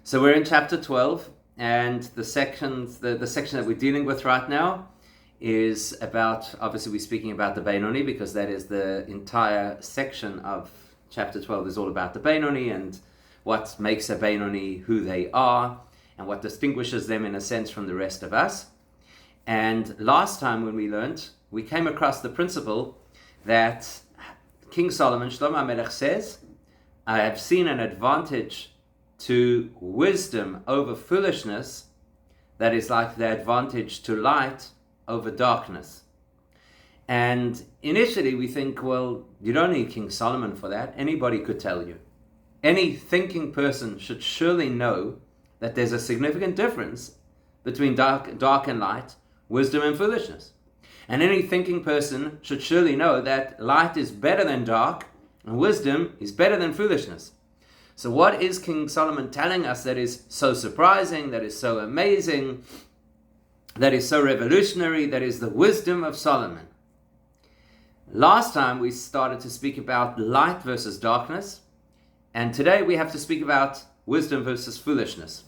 So we're in chapter 12, and the section that we're dealing with right now is about, obviously we're speaking about the Benoni, because that is the entire section of chapter 12 is all about the Benoni and what makes a Benoni who they are and what distinguishes them in a sense from the rest of us. And last time when we learned, we came across the principle that King Solomon, Shlomo HaMelech, says, I have seen an advantage to wisdom over foolishness that is like the advantage to light over darkness. And initially we think, well, you don't need King Solomon for that. Anybody could tell you. Any thinking person should surely know that there's a significant difference between dark and light, wisdom and foolishness. And any thinking person should surely know that light is better than dark and wisdom is better than foolishness. So what is King Solomon telling us that is so surprising, that is so amazing, that is so revolutionary, that is the wisdom of Solomon? Last time we started to speak about light versus darkness, and today we have to speak about wisdom versus foolishness.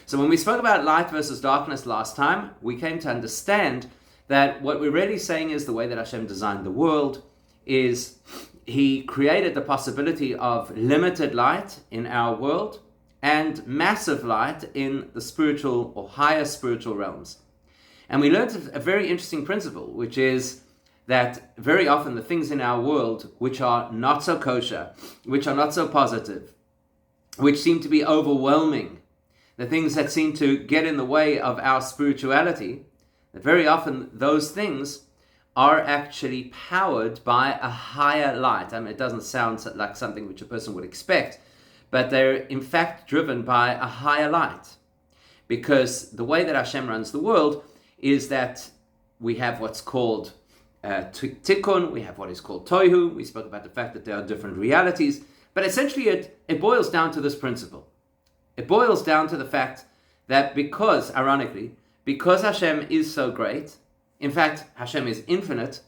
So when we spoke about light versus darkness last time, we came to understand that what we're really saying is the way that Hashem designed the world is He created the possibility of limited light in our world and massive light in the spiritual or higher spiritual realms. And we learned a very interesting principle, which is that very often the things in our world which are not so kosher, which are not so positive, which seem to be overwhelming, the things that seem to get in the way of our spirituality, that very often those things are actually powered by a higher light. I mean, it doesn't sound like something which a person would expect, but they're in fact driven by a higher light. Because the way that Hashem runs the world is that we have what's called tikkun, we have what is called tohu. We spoke about the fact that there are different realities, but essentially it boils down to this principle. It boils down to the fact that because Hashem is so great, in fact, Hashem is infinite,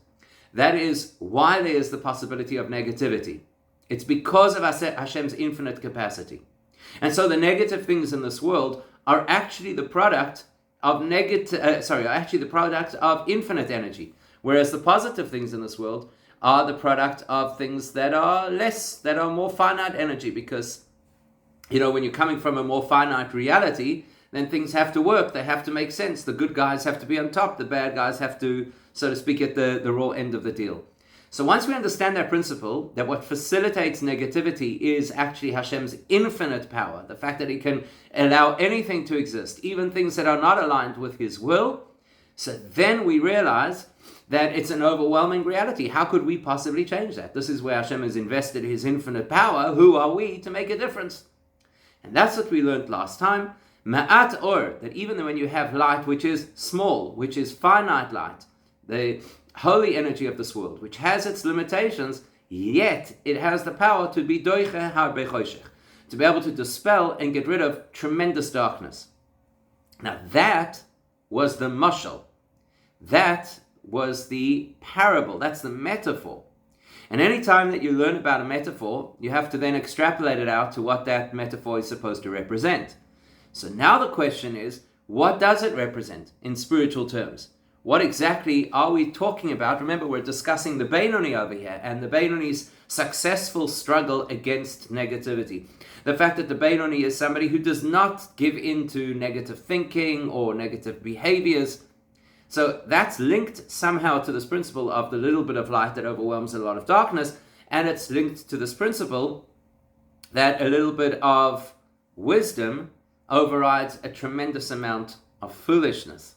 that is why there is the possibility of negativity. It's because of Hashem's infinite capacity. And so the negative things in this world are actually the product of infinite energy, whereas the positive things in this world are the product of things that are more finite energy, because, when you're coming from a more finite reality, then things have to work, they have to make sense. The good guys have to be on top, the bad guys have to, so to speak, get the raw end of the deal. So once we understand that principle, that what facilitates negativity is actually Hashem's infinite power, the fact that He can allow anything to exist, even things that are not aligned with His will, so then we realize that it's an overwhelming reality. How could we possibly change that? This is where Hashem has invested His infinite power. Who are we to make a difference? And that's what we learned last time. Ma'at or, that even when you have light which is small, which is finite light, the holy energy of this world, which has its limitations, yet it has the power to be doiche harbe choshech, to be able to dispel and get rid of tremendous darkness. Now that was the mashal. That was the parable. That's the metaphor. And any time that you learn about a metaphor, you have to then extrapolate it out to what that metaphor is supposed to represent. So now the question is, what does it represent in spiritual terms? What exactly are we talking about? Remember, we're discussing the Benoni over here, and the Benoni's successful struggle against negativity. The fact that the Benoni is somebody who does not give in to negative thinking or negative behaviors. So that's linked somehow to this principle of the little bit of light that overwhelms a lot of darkness, and it's linked to this principle that a little bit of wisdom overrides a tremendous amount of foolishness.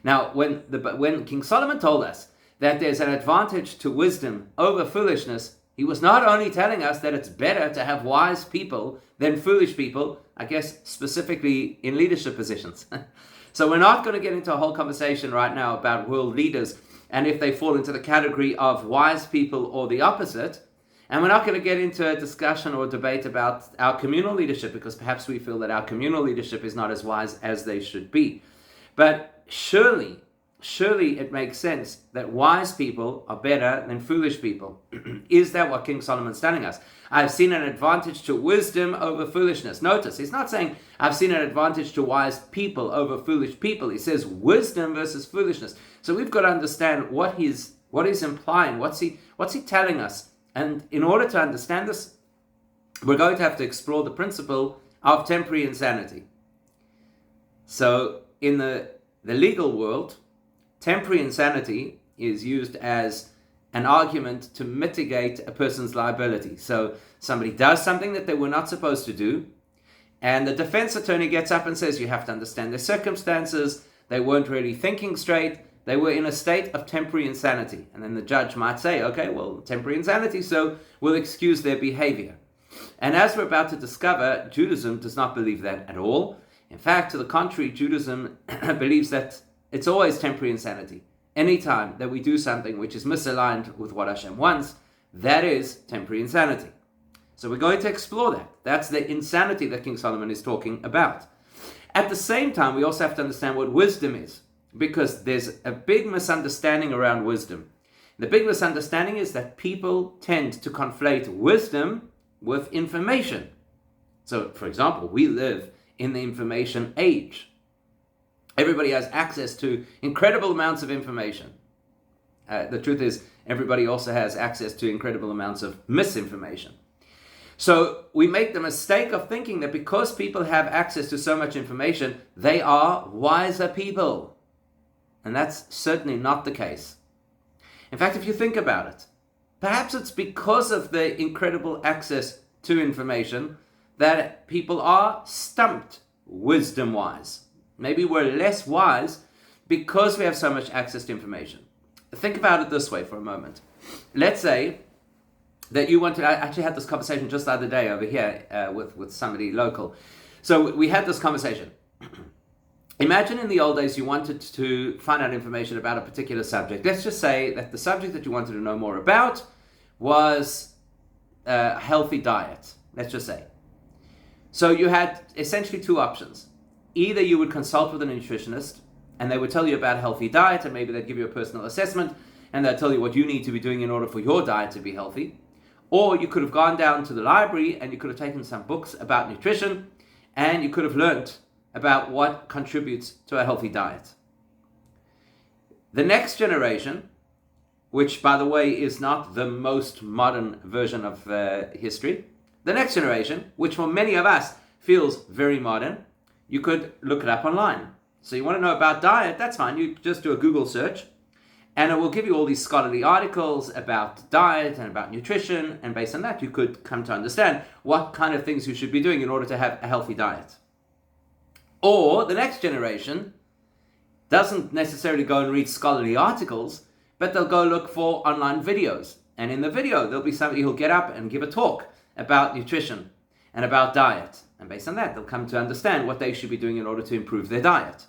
Now, when King Solomon told us that there's an advantage to wisdom over foolishness, he was not only telling us that it's better to have wise people than foolish people, I guess specifically in leadership positions. So we're not going to get into a whole conversation right now about world leaders and if they fall into the category of wise people or the opposite. And we're not going to get into a discussion or debate about our communal leadership, because perhaps we feel that our communal leadership is not as wise as they should be. But surely surely it makes sense that wise people are better than foolish people. Is that what King Solomon's telling us? I've seen an advantage to wisdom over foolishness. Notice, he's not saying I've seen an advantage to wise people over foolish people. He says wisdom versus foolishness. So we've got to understand what he's implying. What's he telling us? And in order to understand this, we're going to have to explore the principle of temporary insanity. So in the legal world, temporary insanity is used as an argument to mitigate a person's liability. So somebody does something that they were not supposed to do, and the defense attorney gets up and says, you have to understand their circumstances, they weren't really thinking straight, they were in a state of temporary insanity. And then the judge might say, okay, well, temporary insanity, so we'll excuse their behavior. And as we're about to discover, Judaism does not believe that at all. In fact, to the contrary, Judaism believes that it's always temporary insanity. Anytime that we do something which is misaligned with what Hashem wants, that is temporary insanity. So we're going to explore that. That's the insanity that King Solomon is talking about. At the same time, we also have to understand what wisdom is, because there's a big misunderstanding around wisdom. The big misunderstanding is that people tend to conflate wisdom with information. So, for example, we live in the information age. Everybody has access to incredible amounts of information. The truth is, everybody also has access to incredible amounts of misinformation. So we make the mistake of thinking that because people have access to so much information, they are wiser people. And that's certainly not the case. In fact, if you think about it, perhaps it's because of the incredible access to information that people are stumped wisdom-wise. Maybe we're less wise because we have so much access to information. Think about it this way for a moment. Let's say that you want to... I actually had this conversation just the other day over here with somebody local. So we had this conversation. Imagine in the old days you wanted to find out information about a particular subject. Let's just say that the subject that you wanted to know more about was a healthy diet. Let's just say. So you had essentially two options. Either you would consult with a nutritionist and they would tell you about a healthy diet, and maybe they'd give you a personal assessment and they'd tell you what you need to be doing in order for your diet to be healthy. Or you could have gone down to the library and you could have taken some books about nutrition and you could have learned about what contributes to a healthy diet. The next generation, which by the way is not the most modern version of history, the next generation, which for many of us feels very modern, you could look it up online. So you want to know about diet, that's fine. You just do a Google search and it will give you all these scholarly articles about diet and about nutrition, and based on that you could come to understand what kind of things you should be doing in order to have a healthy diet. Or the next generation doesn't necessarily go and read scholarly articles, but they'll go look for online videos. And in the video, there'll be somebody who'll get up and give a talk about nutrition and about diet. And based on that, they'll come to understand what they should be doing in order to improve their diet.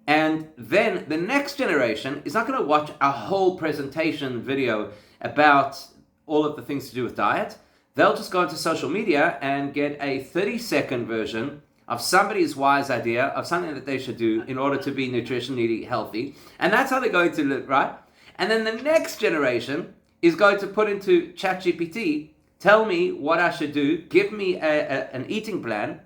And then the next generation is not going to watch a whole presentation video about all of the things to do with diet. They'll just go into social media and get a 30-second version of somebody's wise idea of something that they should do in order to be nutritionally healthy. And that's how they're going to live, right? And then the next generation is going to put into ChatGPT, tell me what I should do, give me an eating plan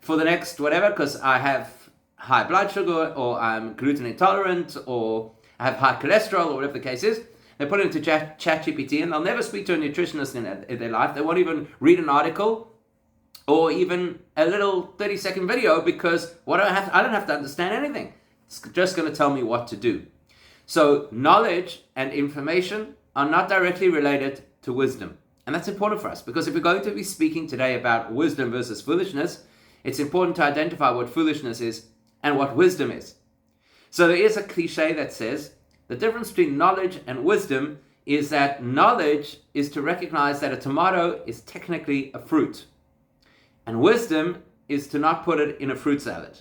for the next whatever, because I have high blood sugar, or I'm gluten intolerant, or I have high cholesterol, or whatever the case is. They put it into ChatGPT and they'll never speak to a nutritionist in their life. They won't even read an article or even a little 30-second video, because I don't have to understand anything. It's just going to tell me what to do. So knowledge and information are not directly related to wisdom. And that's important for us, because if we're going to be speaking today about wisdom versus foolishness, it's important to identify what foolishness is and what wisdom is. So there is a cliche that says the difference between knowledge and wisdom is that knowledge is to recognize that a tomato is technically a fruit, and wisdom is to not put it in a fruit salad.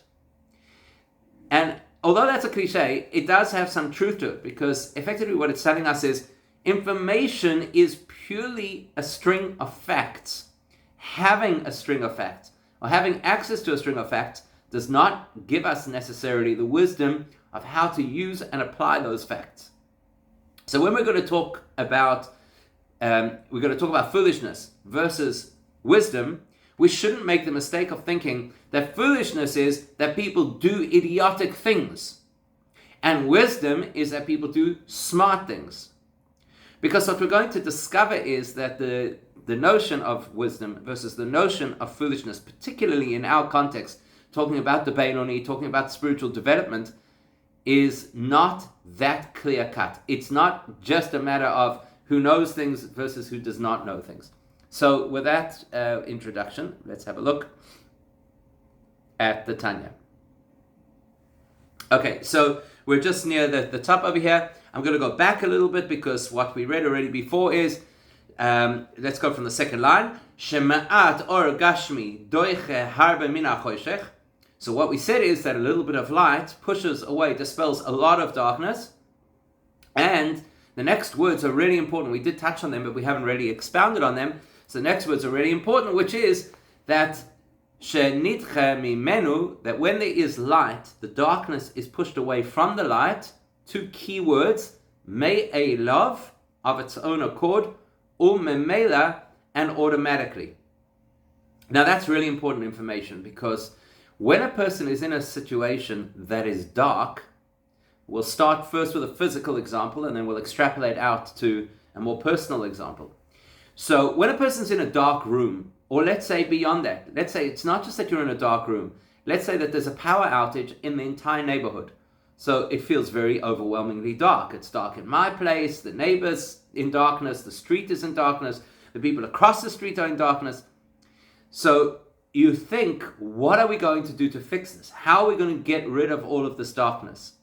And although that's a cliche, it does have some truth to it, because effectively what it's telling us is information is purely a string of facts. Having a string of facts, or having access to a string of facts, does not give us necessarily the wisdom of how to use and apply those facts. So when we're going to talk about foolishness versus wisdom, we shouldn't make the mistake of thinking that foolishness is that people do idiotic things, and wisdom is that people do smart things. Because what we're going to discover is that the notion of wisdom versus the notion of foolishness, particularly in our context, talking about the Beinoni, talking about spiritual development, is not that clear cut. It's not just a matter of who knows things versus who does not know things. So with that introduction, let's have a look at the Tanya. Okay, so we're just near the top over here. I'm going to go back a little bit because what we read already before is, let's go from the second line. Shema'at or gashmi doiche harbe mina choshech. So what we said is that a little bit of light pushes away, dispels a lot of darkness. And the next words are really important. We did touch on them, but we haven't really expounded on them. So the next words are really important, which is that shenitche mimenu, that when there is light, the darkness is pushed away from the light. Two key words, me'elav, of its own accord, umemela, and automatically. Now that's really important information, because when a person is in a situation that is dark, we'll start first with a physical example and then we'll extrapolate out to a more personal example. So when a person's in a dark room, or let's say beyond that, let's say it's not just that you're in a dark room, let's say that there's a power outage in the entire neighborhood. So it feels very overwhelmingly dark. It's dark in my place, the neighbors in darkness, the street is in darkness, the people across the street are in darkness. So you think, what are we going to do to fix this? How are we going to get rid of all of this darkness?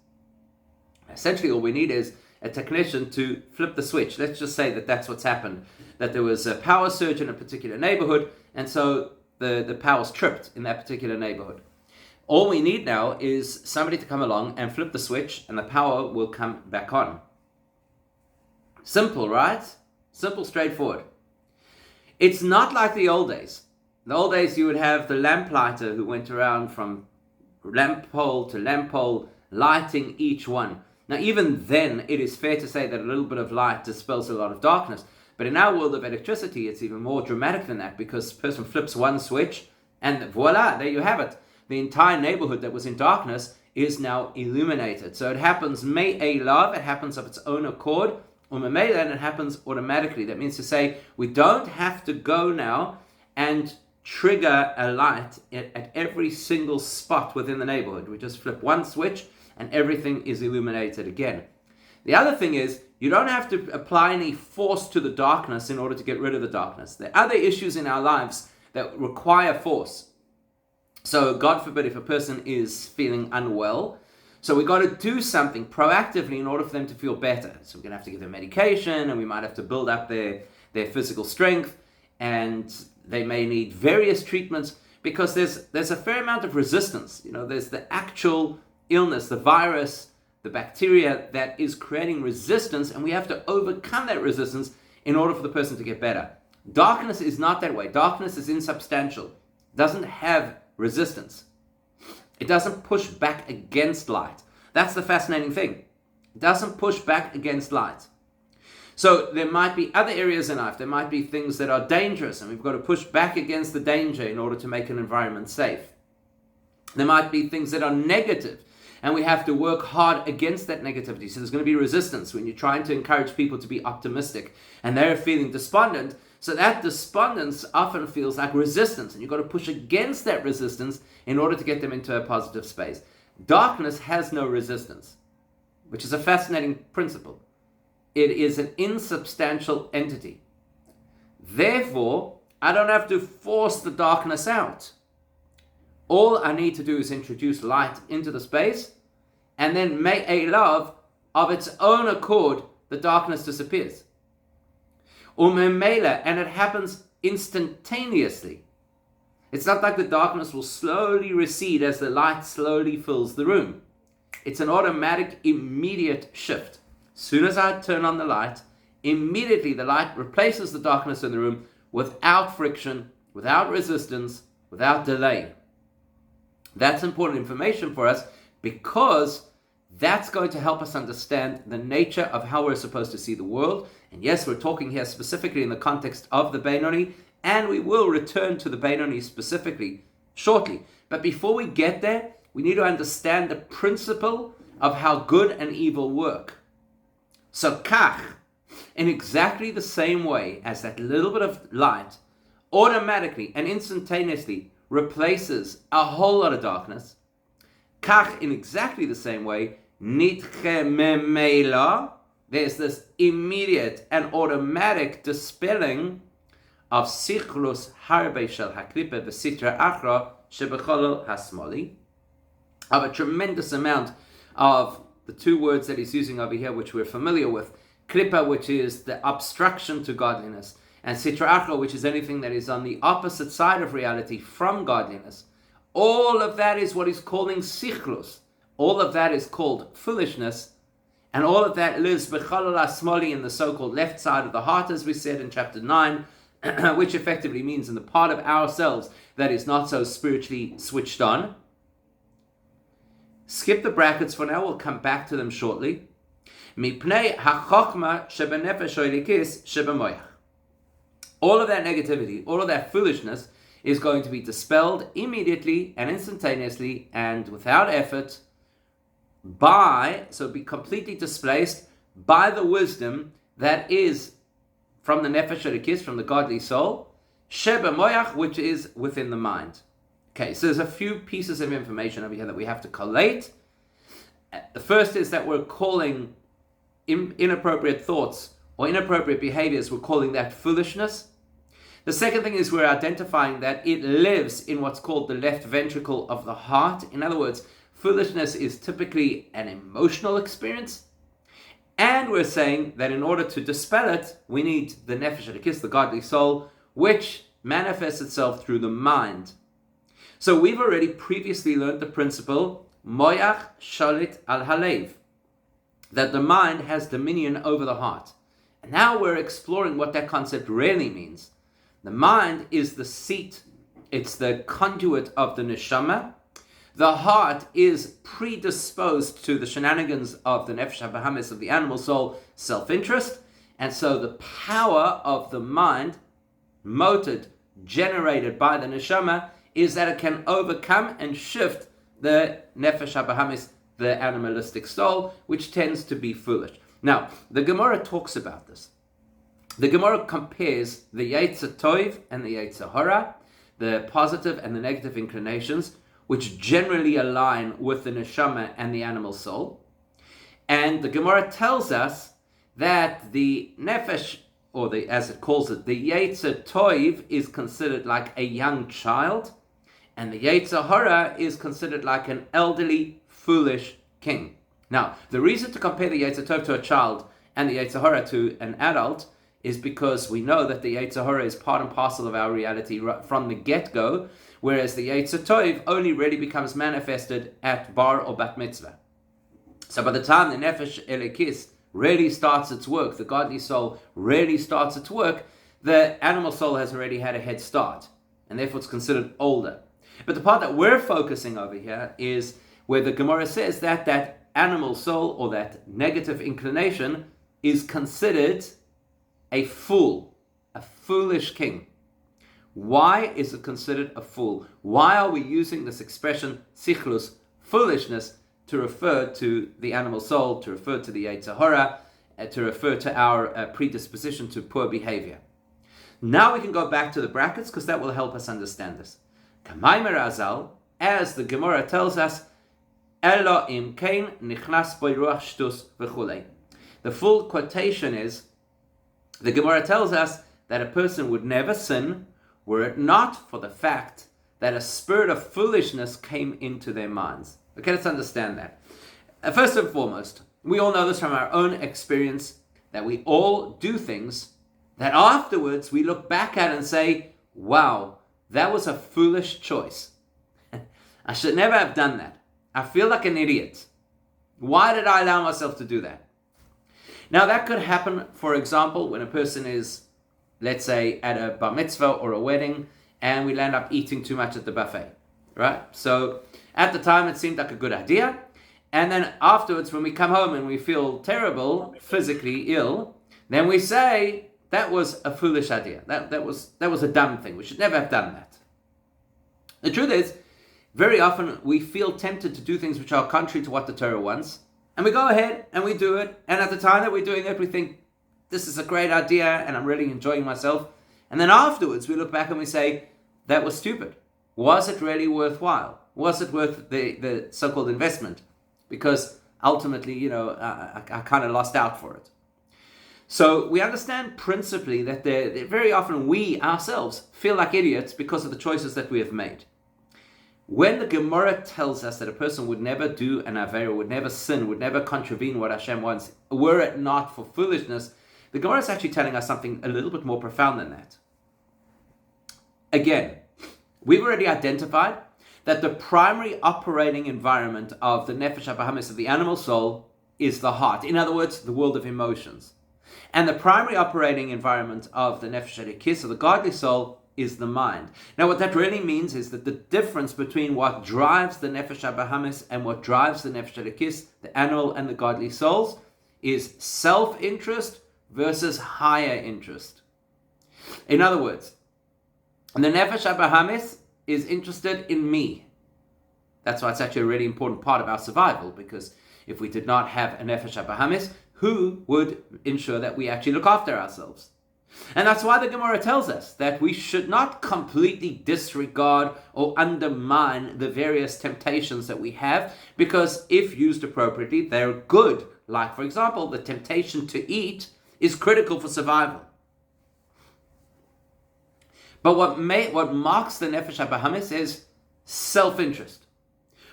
Essentially, all we need is a technician to flip the switch. Let's just say that that's what's happened, that there was a power surge in a particular neighborhood, and so the power's tripped in that particular neighborhood. All we need now is somebody to come along and flip the switch, and the power will come back on. Simple, right? Simple, straightforward. It's not like the old days. In the old days, you would have the lamplighter who went around from lamp pole to lamp pole, lighting each one. Now, even then, it is fair to say that a little bit of light dispels a lot of darkness. But in our world of electricity, it's even more dramatic than that, because the person flips one switch, and voila, there you have it. The entire neighborhood that was in darkness is now illuminated. So it happens me'elav, it happens of its own accord, and it happens automatically. That means to say, we don't have to go now and trigger a light at every single spot within the neighborhood. We just flip one switch and everything is illuminated again. The other thing is, you don't have to apply any force to the darkness in order to get rid of the darkness. There are other issues in our lives that require force. So God forbid if a person is feeling unwell, so we've got to do something proactively in order for them to feel better. So we're going to have to give them medication, and we might have to build up their physical strength, and they may need various treatments, because there's a fair amount of resistance. You know, there's the actual illness, the virus, the bacteria that is creating resistance, and we have to overcome that resistance in order for the person to get better. Darkness is not that way. Darkness is insubstantial. It doesn't have resistance. It doesn't push back against light. That's the fascinating thing. It doesn't push back against light. So there might be other areas in life. There might be things that are dangerous, and we've got to push back against the danger in order to make an environment safe. There might be things that are negative, and we have to work hard against that negativity. So there's going to be resistance when you're trying to encourage people to be optimistic, and they're feeling despondent. So that despondence often feels like resistance, and you've got to push against that resistance in order to get them into a positive space. Darkness has no resistance, which is a fascinating principle. It is an insubstantial entity. Therefore, I don't have to force the darkness out. All I need to do is introduce light into the space, and then me'elav, of its own accord, the darkness disappears. Umemela, and it happens instantaneously. It's not like the darkness will slowly recede as the light slowly fills the room. It's an automatic, immediate shift. As soon as I turn on the light, immediately the light replaces the darkness in the room without friction, without resistance, without delay. That's important information for us, because That's going to help us understand the nature of how we're supposed to see the world. And yes, we're talking here specifically in the context of the Beinoni, and we will return to the Beinoni specifically shortly. But before we get there, we need to understand the principle of how good and evil work. So kach, in exactly the same way as that little bit of light automatically and instantaneously replaces a whole lot of darkness, kach, in exactly the same way, nitche memela, there's this immediate and automatic dispelling of sichlus harbe shel haklipa v'sitra achra shebecholol hasmoli, of a tremendous amount of the two words that he's using over here, which we're familiar with. Klippa, which is the obstruction to godliness, and sitra achra, which is anything that is on the opposite side of reality from godliness. All of that is what he's calling sichlus. All of that is called foolishness, and all of that lives b'cholol hasmoli, in the so-called left side of the heart, as we said in chapter 9, which effectively means in the part of ourselves that is not so spiritually switched on. Skip the brackets for now, we'll come back to them shortly. Mipnei hachokma shebenefesh oilikis shebemoyach. All of that negativity, all of that foolishness is going to be dispelled immediately and instantaneously and without effort be completely displaced by the wisdom that is from the nefesh oilikis, from the godly soul, shebemoyach, which is within the mind. Okay, so there's a few pieces of information over here that we have to collate. The first is that we're calling inappropriate thoughts or inappropriate behaviors, we're calling that foolishness. The second thing is we're identifying that it lives in what's called the left ventricle of the heart. In other words, foolishness is typically an emotional experience. And we're saying that in order to dispel it, we need the nefesh haelokis, the godly soul, which manifests itself through the mind. So we've already previously learned the principle, moyach shalit al halev, that the mind has dominion over the heart. And now we're exploring what that concept really means. The mind is the seat, it's the conduit of the neshama. The heart is predisposed to the shenanigans of the nefesh habahamis, of the animal soul, self-interest. And so the power of the mind, motored, generated by the neshama, is that it can overcome and shift the nefesh habahamis, the animalistic soul, which tends to be foolish. Now, the Gemara talks about this. The Gemara compares the Yetzer Tov and the Yetzer Hara, the positive and the negative inclinations, which generally align with the neshama and the animal soul. And the Gemara tells us that the nefesh, or the, as it calls it, the Yetzer Tov is considered like a young child, and the Yetzer Hara is considered like an elderly, foolish king. Now, the reason to compare the Yetzer Tov to a child and the Yetzer Hara to an adult is because we know that the Yetzer Hara is part and parcel of our reality from the get-go, whereas the Yetzer Tov only really becomes manifested at bar or bat mitzvah. So by the time the nefesh haelokis really starts its work, the godly soul really starts its work, the animal soul has already had a head start, and therefore it's considered older. But the part that we're focusing over here is where the Gemara says that that animal soul, or that negative inclination, is considered a fool, a foolish king. Why is it considered a fool? Why are we using this expression, sichlus, foolishness, to refer to the animal soul, to refer to the Yetzer Hara, to refer to our predisposition to poor behavior? Now we can go back to the brackets, because that will help us understand this. Kamaimer Azal, as the Gemara tells us, Elo im kein nichnas boi ruach shtus v'chulei. The full quotation is, the Gemara tells us that a person would never sin were it not for the fact that a spirit of foolishness came into their minds. Okay, let's understand that. First and foremost, we all know this from our own experience, that we all do things that afterwards we look back at and say, wow, that was a foolish choice. I should never have done that. I feel like an idiot. Why did I allow myself to do that? Now that could happen, for example, when a person is, let's say, at a bar mitzvah or a wedding, and we land up eating too much at the buffet, right? So at the time it seemed like a good idea, And then afterwards, when we come home and we feel terrible, physically ill, then we say, that was a foolish idea. That was a dumb thing. We should never have done that. The truth is, very often we feel tempted to do things which are contrary to what the Torah wants. And we go ahead and we do it. And at the time that we're doing it, we think, this is a great idea and I'm really enjoying myself. And then afterwards, we look back and we say, that was stupid. Was it really worthwhile? Was it worth the so-called investment? Because ultimately, I kind of lost out for it. So we understand principally that very often we ourselves feel like idiots because of the choices that we have made. When the Gemara tells us that a person would never do an Aveira, would never sin, would never contravene what Hashem wants, were it not for foolishness, the Gemara is actually telling us something a little bit more profound than that. Again, we've already identified that the primary operating environment of the Nefesh HaBahamis, of the animal soul, is the heart. In other words, the world of emotions. And the primary operating environment of the Nefesh HaElokis, of the godly soul, is the mind. Now, what that really means is that the difference between what drives the Nefesh HaBahamis and what drives the Nefesh HaElokis, the animal and the godly souls, is self-interest versus higher interest. In other words, the Nefesh HaBahamis is interested in me. That's why it's actually a really important part of our survival, because if we did not have a Nefesh HaBahamis, who would ensure that we actually look after ourselves? And that's why the Gemara tells us that we should not completely disregard or undermine the various temptations that we have, because if used appropriately, they're good. Like, for example, the temptation to eat is critical for survival. But what marks the Nefesh HaBahamis is self-interest.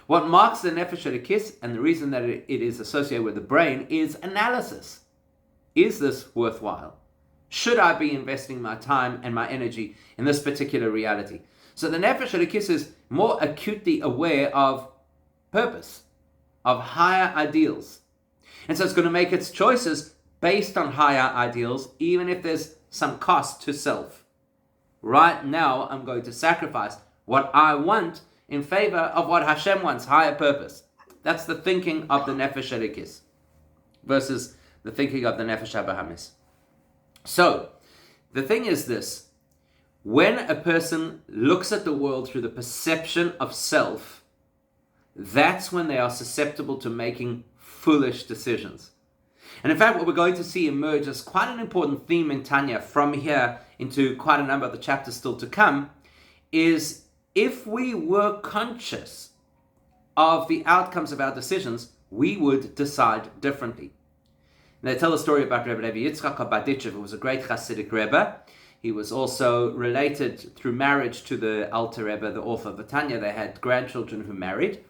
What marks the Nefesh HaElokis, and the reason that it is associated with the brain, is analysis. Is this worthwhile? Should I be investing my time and my energy in this particular reality? So the Nefesh HaElokis is more acutely aware of purpose, of higher ideals. And so it's going to make its choices based on higher ideals, even if there's some cost to self. Right now, I'm going to sacrifice what I want in favor of what Hashem wants, higher purpose. That's the thinking of the Nefesh HaElokis versus the thinking of the Nefesh HaBahamis. So, the thing is this: when a person looks at the world through the perception of self, that's when they are susceptible to making foolish decisions. And in fact, what we're going to see emerge as quite an important theme in Tanya from here into quite a number of the chapters still to come is, if we were conscious of the outcomes of our decisions, we would decide differently. And they tell a story about Rebbe Levi Yitzchak of Berditchev, who was a great Hasidic Rebbe. He was also related through marriage to the Alter Rebbe, the author of the Tanya. They had grandchildren who married.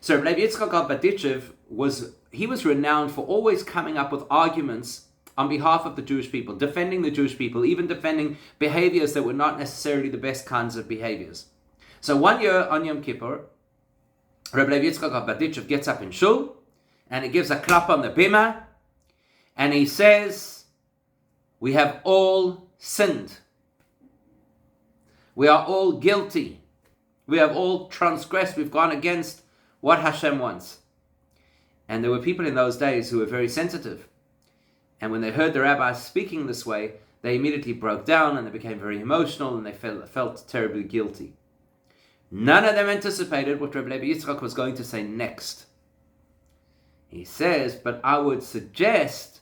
So Rebbe Levi Yitzchak of Berditchev was renowned for always coming up with arguments on behalf of the Jewish people, defending the Jewish people, even defending behaviors that were not necessarily the best kinds of behaviors. So one year on Yom Kippur, Rebbe Levi Yitzchak of Berditchev gets up in shul and he gives a clap on the bima and he says, "We have all sinned. We are all guilty. We have all transgressed. We've gone against what Hashem wants." And there were people in those days who were very sensitive. And when they heard the rabbi speaking this way, they immediately broke down and they became very emotional and they felt terribly guilty. None of them anticipated what Rebbe Levi Yitzchak was going to say next. He says, "But I would suggest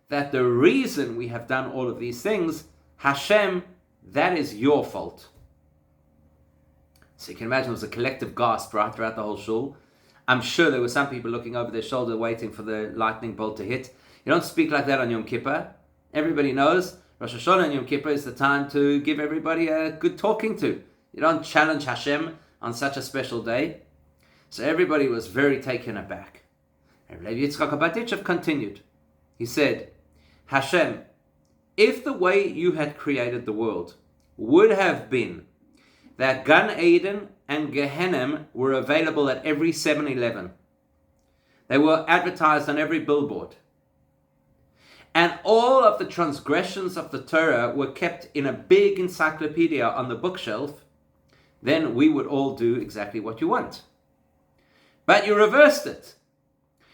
that the reason we have done all of these things, Hashem, that is your fault." So you can imagine it was a collective gasp right throughout the whole shul. I'm sure there were some people looking over their shoulder waiting for the lightning bolt to hit. You don't speak like that on Yom Kippur. Everybody knows Rosh Hashanah and Yom Kippur is the time to give everybody a good talking to. You don't challenge Hashem on such a special day. So everybody was very taken aback. And Levi Yitzchak of Berditchev continued. He said, "Hashem, if the way you had created the world would have been that Gan Eden and Gehenna were available at every 7-Eleven, they were advertised on every billboard, and all of the transgressions of the Torah were kept in a big encyclopedia on the bookshelf, then we would all do exactly what you want. But you reversed it.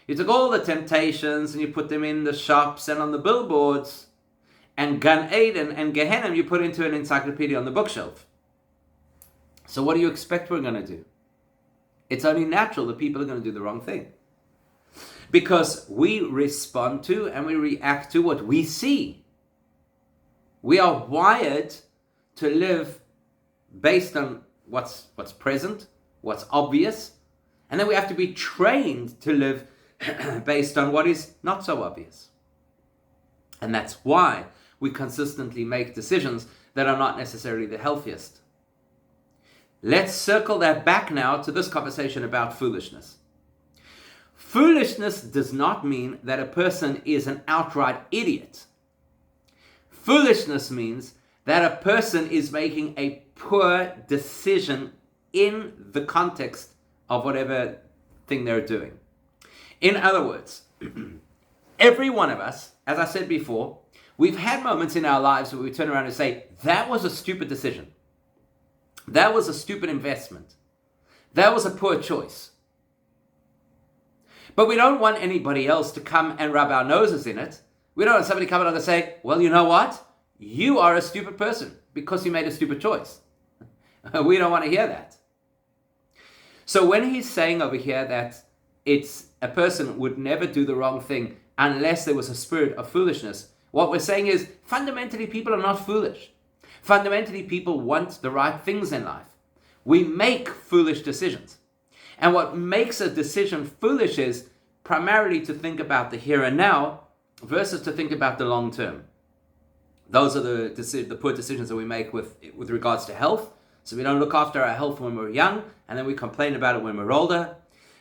You took all the temptations and you put them in the shops and on the billboards, and Gan Eden and Gehenna you put into an encyclopedia on the bookshelf. So what do you expect we're going to do? It's only natural that people are going to do the wrong thing. Because we respond to and we react to what we see. We are wired to live based on what's present, what's obvious, and then we have to be trained to live based on what is not so obvious. And that's why we consistently make decisions that are not necessarily the healthiest. Let's circle that back now to this conversation about foolishness. Foolishness does not mean that a person is an outright idiot. Foolishness means that a person is making a poor decision in the context of whatever thing they're doing. In other words, every one of us, as I said before, we've had moments in our lives where we turn around and say, that was a stupid decision. That was a stupid investment. That was a poor choice. But we don't want anybody else to come and rub our noses in it. We don't want somebody coming along and say, well, you know what? You are a stupid person because you made a stupid choice. We don't want to hear that. So when he's saying over here that it's a person would never do the wrong thing unless there was a spirit of foolishness, what we're saying is fundamentally people are not foolish. Fundamentally people want the right things in life. We make foolish decisions. And what makes a decision foolish is primarily to think about the here and now versus to think about the long term. Those are the poor decisions that we make with regards to health. So we don't look after our health when we're young, and then we complain about it when we're older.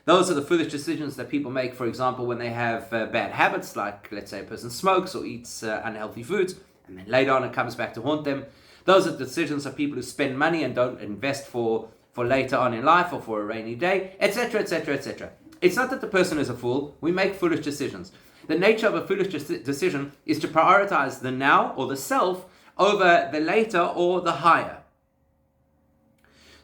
Those are the foolish decisions that people make, for example, when they have bad habits, like let's say a person smokes or eats unhealthy foods, and then later on it comes back to haunt them. Those are decisions of people who spend money and don't invest for later on in life or for a rainy day, etc., etc., etc. It's not that the person is a fool. We make foolish decisions. The nature of a foolish decision is to prioritize the now or the self over the later or the higher.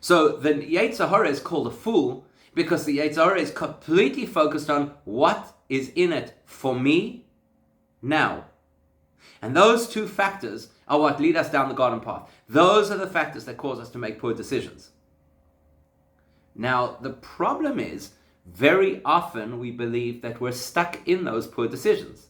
So the Yetzer Hara is called a fool because the Yetzer Hara is completely focused on what is in it for me now. And those two factors are what lead us down the garden path. Those are the factors that cause us to make poor decisions. Now, the problem is, very often we believe that we're stuck in those poor decisions.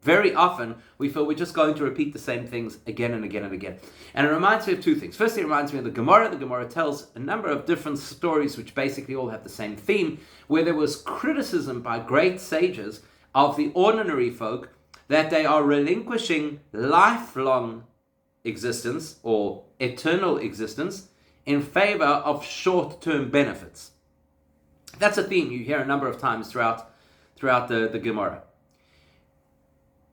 Very often we feel we're just going to repeat the same things again and again and again. And it reminds me of two things. Firstly, it reminds me of the Gemara. The Gemara tells a number of different stories which basically all have the same theme, where there was criticism by great sages of the ordinary folk that they are relinquishing lifelong existence or eternal existence in favor of short-term benefits. That's a theme you hear a number of times throughout the Gemara.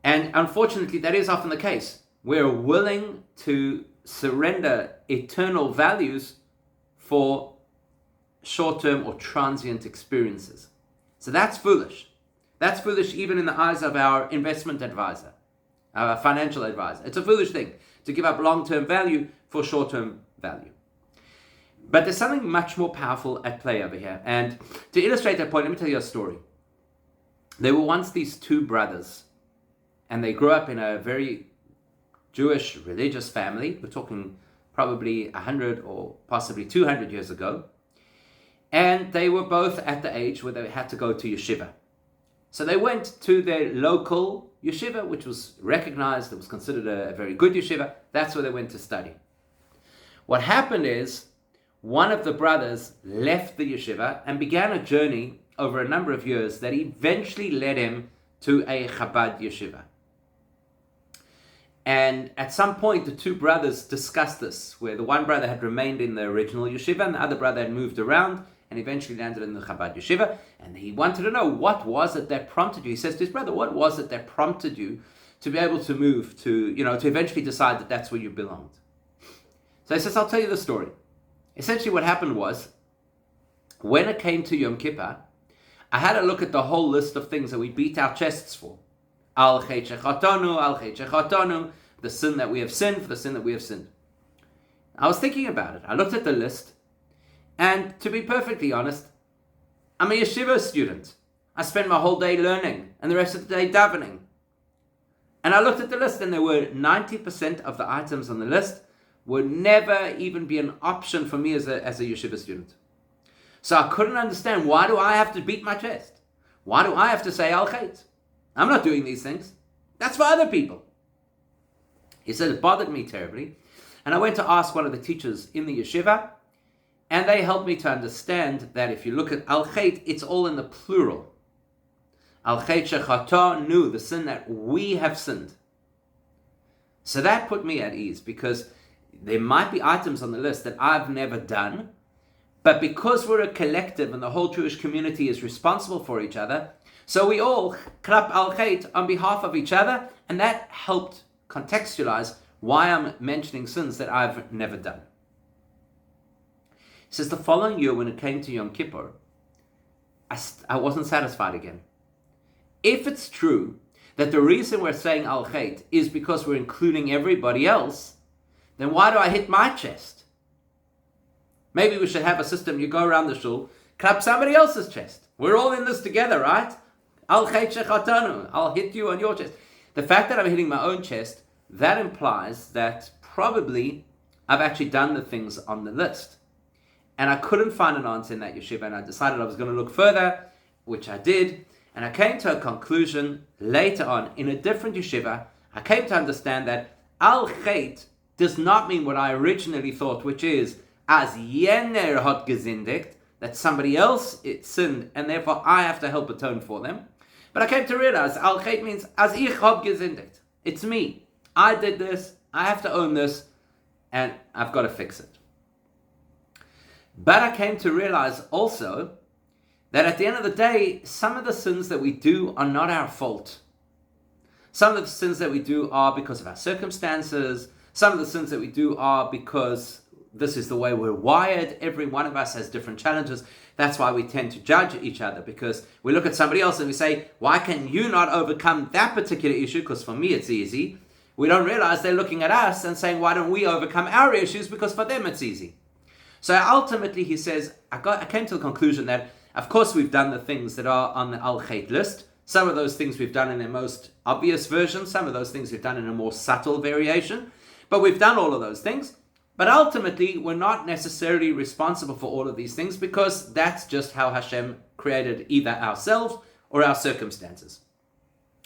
And unfortunately, that is often the case. We're willing to surrender eternal values for short-term or transient experiences. So that's foolish. That's foolish even in the eyes of our investment advisor, our financial advisor. It's a foolish thing to give up long-term value for short-term value. But there's something much more powerful at play over here. And to illustrate that point, let me tell you a story. There were once these two brothers, and they grew up in a very Jewish religious family. We're talking probably 100 or possibly 200 years ago. And they were both at the age where they had to go to yeshiva. So they went to their local yeshiva, which was recognized, it was considered a very good yeshiva. That's where they went to study. What happened is, one of the brothers left the yeshiva and began a journey over a number of years that eventually led him to a Chabad yeshiva. And at some point, the two brothers discussed this, where the one brother had remained in the original yeshiva and the other brother had moved around and eventually landed in the Chabad yeshiva. And he wanted to know, what was it that prompted you? He says to his brother, what was it that prompted you to be able to move to eventually decide that that's where you belonged? So he says, I'll tell you the story. Essentially what happened was, when it came to Yom Kippur, I had a look at the whole list of things that we beat our chests for. Al chet shechatonu, the sin that we have sinned, for the sin that we have sinned. I was thinking about it. I looked at the list, and to be perfectly honest, I'm a yeshiva student. I spend my whole day learning and the rest of the day davening. And I looked at the list and there were 90% of the items on the list would never even be an option for me as a yeshiva student. So I couldn't understand, why do I have to beat my chest? Why do I have to say al-khayt? I'm not doing these things. That's for other people. He said it bothered me terribly. And I went to ask one of the teachers in the yeshiva, and they helped me to understand that if you look at al-khayt, it's all in the plural. Al-khayt shechatanu, the sin that we have sinned. So that put me at ease, because there might be items on the list that I've never done, but because we're a collective and the whole Jewish community is responsible for each other, so we all klap al-khayt on behalf of each other, and that helped contextualize why I'm mentioning sins that I've never done. He says the following year, when it came to Yom Kippur, I wasn't satisfied again. If it's true that the reason we're saying al-khayt is because we're including everybody else, then why do I hit my chest? Maybe we should have a system, you go around the shul, clap somebody else's chest. We're all in this together, right? Al-khayt shechatanu, I'll hit you on your chest. The fact that I'm hitting my own chest, that implies that probably I've actually done the things on the list. And I couldn't find an answer in that yeshiva, and I decided I was going to look further, which I did. And I came to a conclusion later on in a different yeshiva. I came to understand that al-khayt does not mean what I originally thought, which is as jener hat gesündigt, that somebody else sinned and therefore I have to help atone for them. But I came to realize al-khayt means as ich hab gesündigt. It's me. I did this. I have to own this, and I've got to fix it. But I came to realize also that at the end of the day, some of the sins that we do are not our fault. Some of the sins that we do are because of our circumstances. Some of the sins that we do are because this is the way we're wired. Every one of us has different challenges. That's why we tend to judge each other, because we look at somebody else and we say, why can you not overcome that particular issue? Because for me it's easy. We don't realize they're looking at us and saying, why don't we overcome our issues? Because for them it's easy. So ultimately he says, I came to the conclusion that of course we've done the things that are on the al-khayt list. Some of those things we've done in their most obvious version. Some of those things we've done in a more subtle variation. But we've done all of those things. But ultimately, we're not necessarily responsible for all of these things, because that's just how Hashem created either ourselves or our circumstances.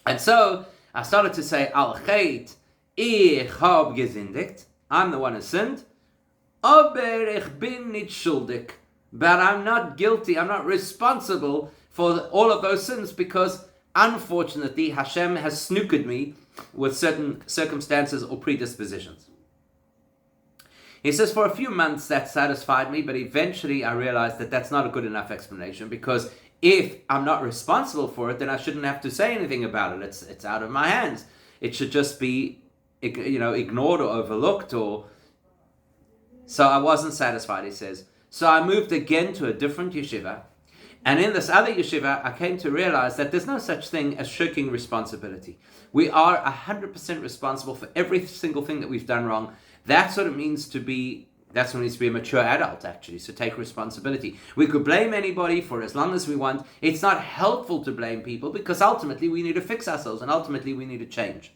And so I started to say, al-khayt, ich hab gesündigt. I'm the one who sinned. Aber ich bin nicht schuldig. But I'm not guilty, I'm not responsible for all of those sins, because unfortunately Hashem has snookered me with certain circumstances or predispositions. He says for a few months that satisfied me, but eventually I realized that that's not a good enough explanation, because if I'm not responsible for it, then I shouldn't have to say anything about it. It's out of my hands. It should just be ignored or overlooked. So I wasn't satisfied, he says. So I moved again to a different yeshiva, and in this other yeshiva, I came to realize that there's no such thing as shirking responsibility. We are 100% responsible for every single thing that we've done wrong. That's what it means to be a mature adult, actually, so take responsibility. We could blame anybody for as long as we want. It's not helpful to blame people, because ultimately we need to fix ourselves, and ultimately we need to change.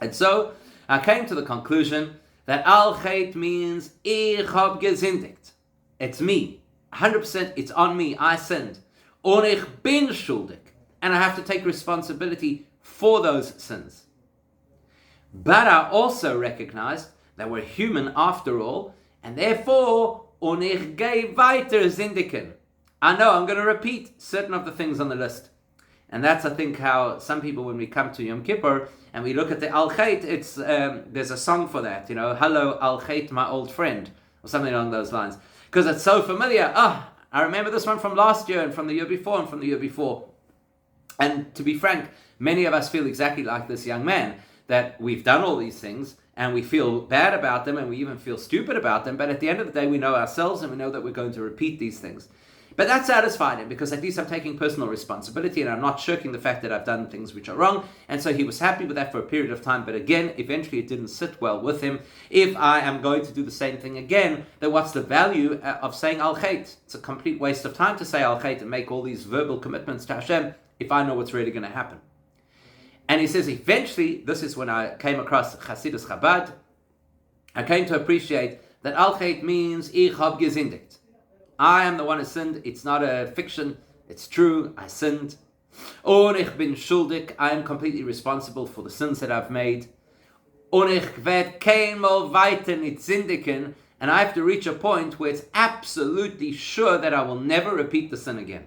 And so I came to the conclusion that al-khayt means ich hab gesündigt. It's me. 100% it's on me. I sinned. Und ich bin schuldig. And I have to take responsibility for those sins. But I also recognize that we're human after all, and therefore, und ich gehe weiter sündigen. I know I'm going to repeat certain of the things on the list. And that's, I think, how some people, when we come to Yom Kippur and we look at the al-khayt, it's there's a song for that, hello al-khayt, my old friend, or something along those lines. Because it's so familiar. I remember this one from last year and from the year before and from the year before. And to be frank, many of us feel exactly like this young man, that we've done all these things and we feel bad about them and we even feel stupid about them. But at the end of the day, we know ourselves and we know that we're going to repeat these things. But that satisfied him, because at least I'm taking personal responsibility and I'm not shirking the fact that I've done things which are wrong. And so he was happy with that for a period of time. But again, eventually it didn't sit well with him. If I am going to do the same thing again, then what's the value of saying Al Chait? It's a complete waste of time to say Al Chait and make all these verbal commitments to Hashem if I know what's really going to happen. And he says, eventually, this is when I came across Hasidus Chabad, I came to appreciate that Al Chait means Ich hab gesündigt. I am the one who sinned. It's not a fiction. It's true. I sinned. Und ich bin schuldig. I am completely responsible for the sins that I've made. Und ich werd keinmal weiter nicht sündigen. And I have to reach a point where it's absolutely sure that I will never repeat the sin again.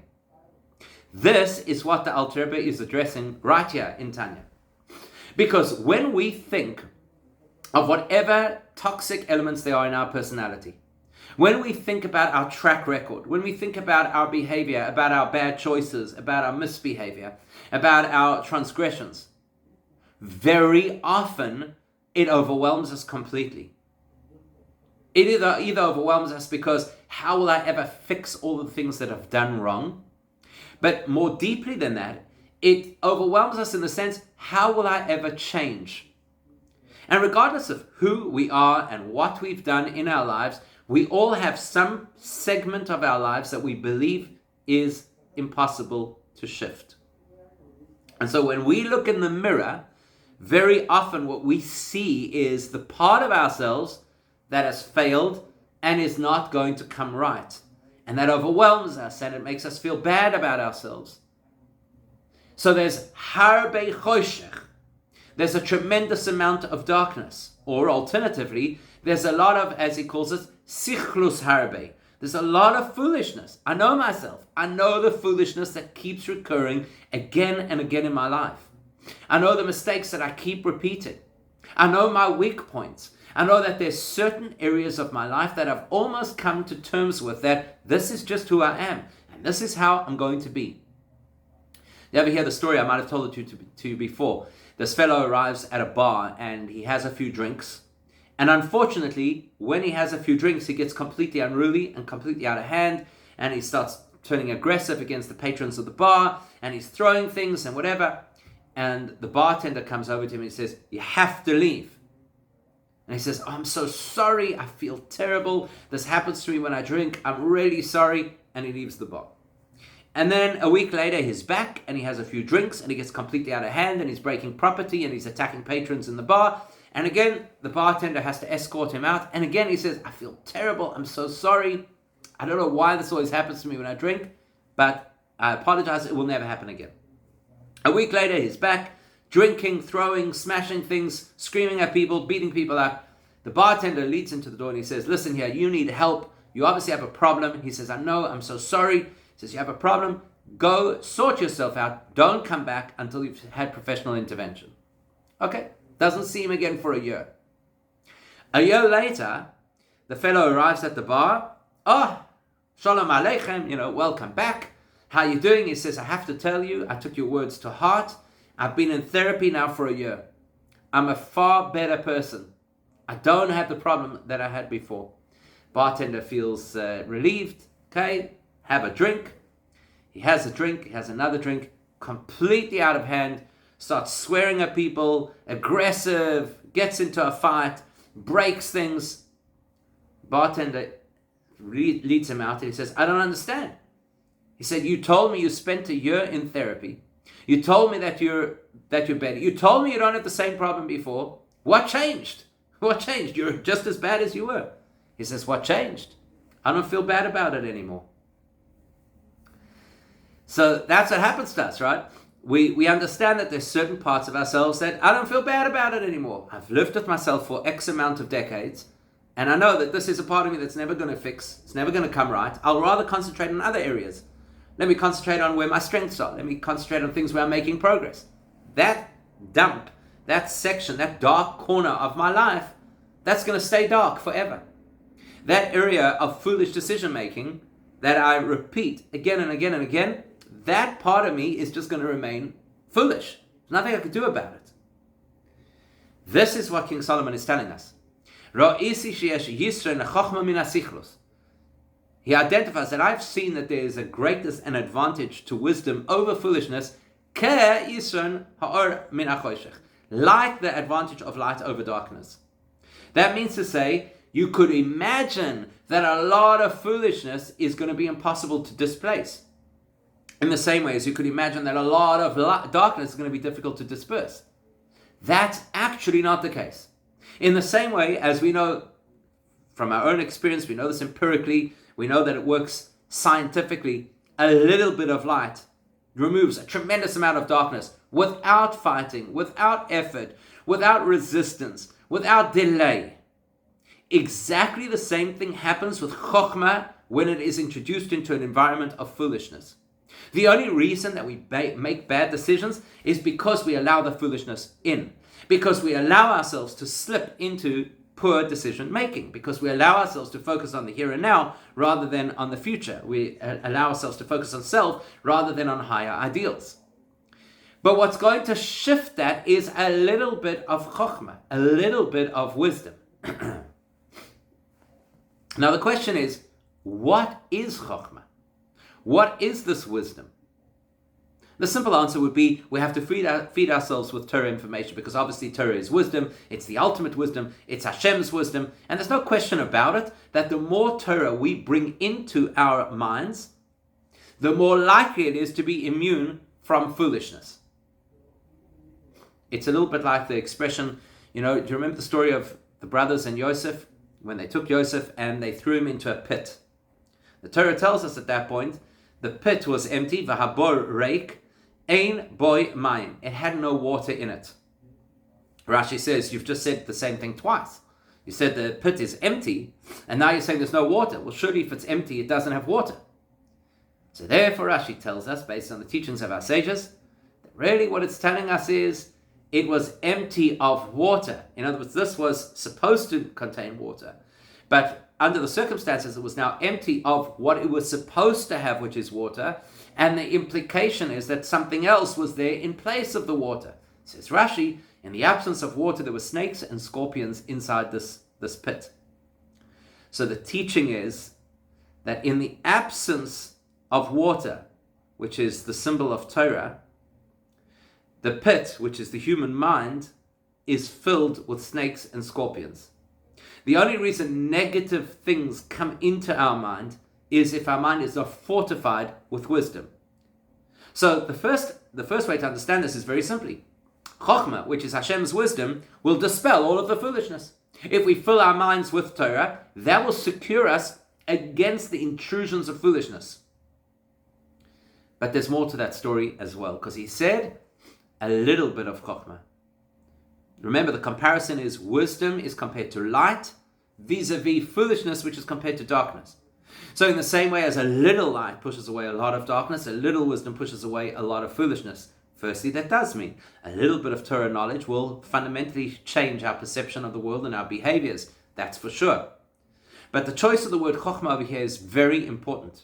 This is what the Alter Rebbe is addressing right here in Tanya. Because when we think of whatever toxic elements there are in our personality, when we think about our track record, when we think about our behavior, about our bad choices, about our misbehavior, about our transgressions, very often it overwhelms us completely. It either overwhelms us because how will I ever fix all the things that I've done wrong? But more deeply than that, it overwhelms us in the sense, how will I ever change? And regardless of who we are and what we've done in our lives, we all have some segment of our lives that we believe is impossible to shift. And so when we look in the mirror, very often what we see is the part of ourselves that has failed and is not going to come right. And that overwhelms us and it makes us feel bad about ourselves. So there's harbe choshech. There's a tremendous amount of darkness. Or alternatively, there's a lot of, as he calls it, sichlus harbe. There's a lot of foolishness. I know myself. I know the foolishness that keeps recurring again and again in my life. I know the mistakes that I keep repeating. I know my weak points. I know that there's certain areas of my life that I've almost come to terms with, that this is just who I am. And this is how I'm going to be. You ever hear the story? I might have told it to you before. This fellow arrives at a bar and he has a few drinks. And unfortunately, when he has a few drinks, he gets completely unruly and completely out of hand. And he starts turning aggressive against the patrons of the bar. And he's throwing things and whatever. And the bartender comes over to him and he says, "You have to leave." And he says, "Oh, I'm so sorry. I feel terrible. This happens to me when I drink. I'm really sorry." And he leaves the bar. And then a week later, he's back and he has a few drinks and he gets completely out of hand and he's breaking property and he's attacking patrons in the bar. And again, the bartender has to escort him out. And again, he says, "I feel terrible. I'm so sorry. I don't know why this always happens to me when I drink, but I apologize. It will never happen again." A week later, he's back, drinking, throwing, smashing things, screaming at people, beating people up. The bartender leads him to the door and he says, "Listen here, you need help. You obviously have a problem." He says, "I know, I'm so sorry." He says, "You have a problem. Go sort yourself out. Don't come back until you've had professional intervention." Okay, doesn't see him again for a year. A year later, the fellow arrives at the bar. "Oh, shalom aleichem, welcome back. How you doing?" He says, "I have to tell you, I took your words to heart. I've been in therapy now for a year. I'm a far better person. I don't have the problem that I had before." Bartender feels relieved. Okay, have a drink. He has a drink, he has another drink, completely out of hand, starts swearing at people, aggressive, gets into a fight, breaks things. Bartender leads him out and he says, "I don't understand." He said, "You told me you spent a year in therapy. You told me that you're better. You told me you don't have the same problem before. What changed? What changed? You're just as bad as you were." He says, "What changed? I don't feel bad about it anymore." So that's what happens to us, right? We understand that there's certain parts of ourselves that I don't feel bad about it anymore. I've lived with myself for X amount of decades, and I know that this is a part of me that's never going to fix. It's never going to come right. I'll rather concentrate on other areas. Let me concentrate on where my strengths are. Let me concentrate on things where I'm making progress. That dump, that section, that dark corner of my life, that's going to stay dark forever. That area of foolish decision making that I repeat again and again and again, that part of me is just going to remain foolish. There's nothing I can do about it. This is what King Solomon is telling us. He identifies that I've seen that there is a greatness and advantage to wisdom over foolishness, like the advantage of light over darkness. That means to say, you could imagine that a lot of foolishness is going to be impossible to displace. In the same way as you could imagine that a lot of darkness is going to be difficult to disperse. That's actually not the case. In the same way as we know from our own experience, we know this empirically, we know that it works scientifically, a little bit of light removes a tremendous amount of darkness without fighting, without effort, without resistance, without delay. Exactly the same thing happens with chokhmah when it is introduced into an environment of foolishness. The only reason that we make bad decisions is because we allow the foolishness in, because we allow ourselves to slip into poor decision making, because we allow ourselves to focus on the here and now rather than on the future. We allow ourselves to focus on self rather than on higher ideals. But what's going to shift that is a little bit of chokhmah, a little bit of wisdom. Now the question is, what is chokhmah? What is this wisdom? The simple answer would be, we have to feed ourselves with Torah information, because obviously Torah is wisdom, it's the ultimate wisdom, it's Hashem's wisdom, and there's no question about it that the more Torah we bring into our minds, the more likely it is to be immune from foolishness. It's a little bit like the expression, do you remember the story of the brothers and Yosef, when they took Yosef and they threw him into a pit? The Torah tells us at that point, the pit was empty, v'habor reik, ein boy mayim. It had no water in it. Rashi says, you've just said the same thing twice. You said the pit is empty, and now you're saying there's no water. Well, surely if it's empty, it doesn't have water. So therefore, Rashi tells us, based on the teachings of our sages, that really what it's telling us is, it was empty of water. In other words, this was supposed to contain water, but under the circumstances, it was now empty of what it was supposed to have, which is water, and the implication is that something else was there in place of the water. Says Rashi, in the absence of water, there were snakes and scorpions inside this pit. So the teaching is that in the absence of water, which is the symbol of Torah, the pit, which is the human mind, is filled with snakes and scorpions. The only reason negative things come into our mind is if our mind is not fortified with wisdom. So the first way to understand this is very simply, Chokhmah, which is Hashem's wisdom, will dispel all of the foolishness. If we fill our minds with Torah, that will secure us against the intrusions of foolishness. But there's more to that story as well, because he said a little bit of Chokhmah. Remember, the comparison is wisdom is compared to light vis-a-vis foolishness, which is compared to darkness. So in the same way as a little light pushes away a lot of darkness, a little wisdom pushes away a lot of foolishness. Firstly, that does mean a little bit of Torah knowledge will fundamentally change our perception of the world and our behaviors. That's for sure. But the choice of the word Chokhmah over here is very important.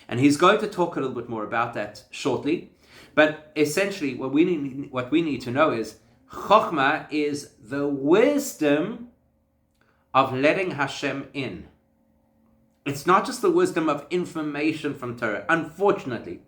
And he's going to talk a little bit more about that shortly. But essentially, what we need to know is Chokhmah is the wisdom of letting Hashem in. It's not just the wisdom of information from Torah. Unfortunately,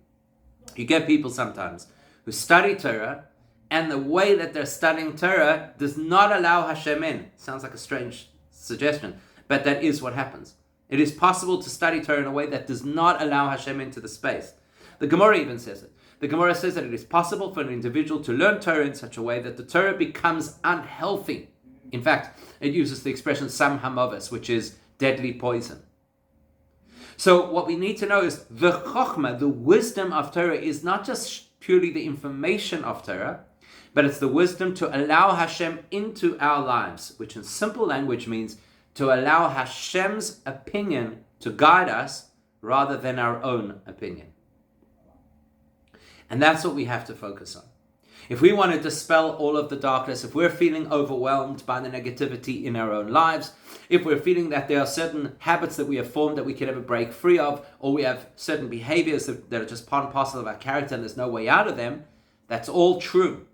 you get people sometimes who study Torah, and the way that they're studying Torah does not allow Hashem in. Sounds like a strange suggestion, but that is what happens. It is possible to study Torah in a way that does not allow Hashem into the space. The Gemara even says it. The Gemara says that it is possible for an individual to learn Torah in such a way that the Torah becomes unhealthy. In fact, it uses the expression sam hamavis, which is deadly poison. So what we need to know is the chokhmah, the wisdom of Torah, is not just purely the information of Torah, but it's the wisdom to allow Hashem into our lives, which in simple language means to allow Hashem's opinion to guide us rather than our own opinion. And that's what we have to focus on. If we want to dispel all of the darkness, if we're feeling overwhelmed by the negativity in our own lives, if we're feeling that there are certain habits that we have formed that we can never break free of, or we have certain behaviors that are just part and parcel of our character and there's no way out of them, that's all true.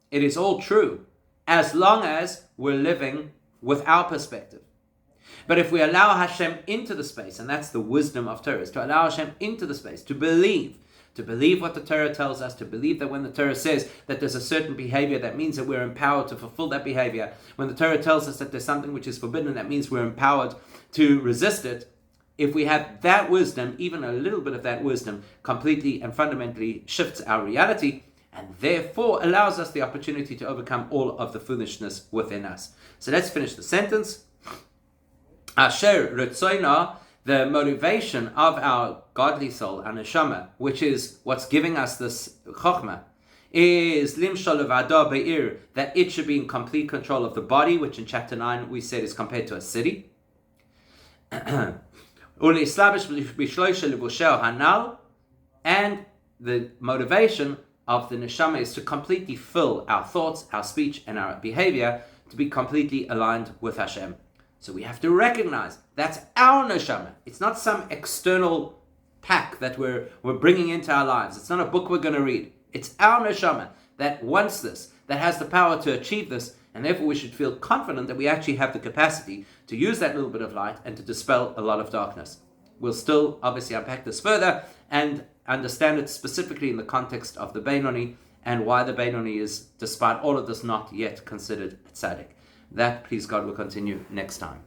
It is all true, as long as we're living with our perspective. But if we allow Hashem into the space, and that's the wisdom of Torah, is to allow Hashem into the space, to believe what the Torah tells us, to believe that when the Torah says that there's a certain behavior, that means that we're empowered to fulfill that behavior. When the Torah tells us that there's something which is forbidden, that means we're empowered to resist it. If we have that wisdom, even a little bit of that wisdom, completely and fundamentally shifts our reality, and therefore allows us the opportunity to overcome all of the foolishness within us. So let's finish the sentence. Asher Ritzoina, the motivation of our godly soul, our neshama, which is what's giving us this chokhmah, is limshal levado be'ir, that it should be in complete control of the body, which in chapter 9 we said is compared to a city. And the motivation of the neshama is to completely fill our thoughts, our speech, and our behavior to be completely aligned with Hashem. So we have to recognize that's our neshama. It's not some external pack that we're bringing into our lives. It's not a book we're going to read. It's our neshama that wants this, that has the power to achieve this, and therefore we should feel confident that we actually have the capacity to use that little bit of light and to dispel a lot of darkness. We'll still obviously unpack this further and understand it specifically in the context of the Beinoni and why the Beinoni is, despite all of this, not yet considered a tzaddik. That, please God, will continue next time.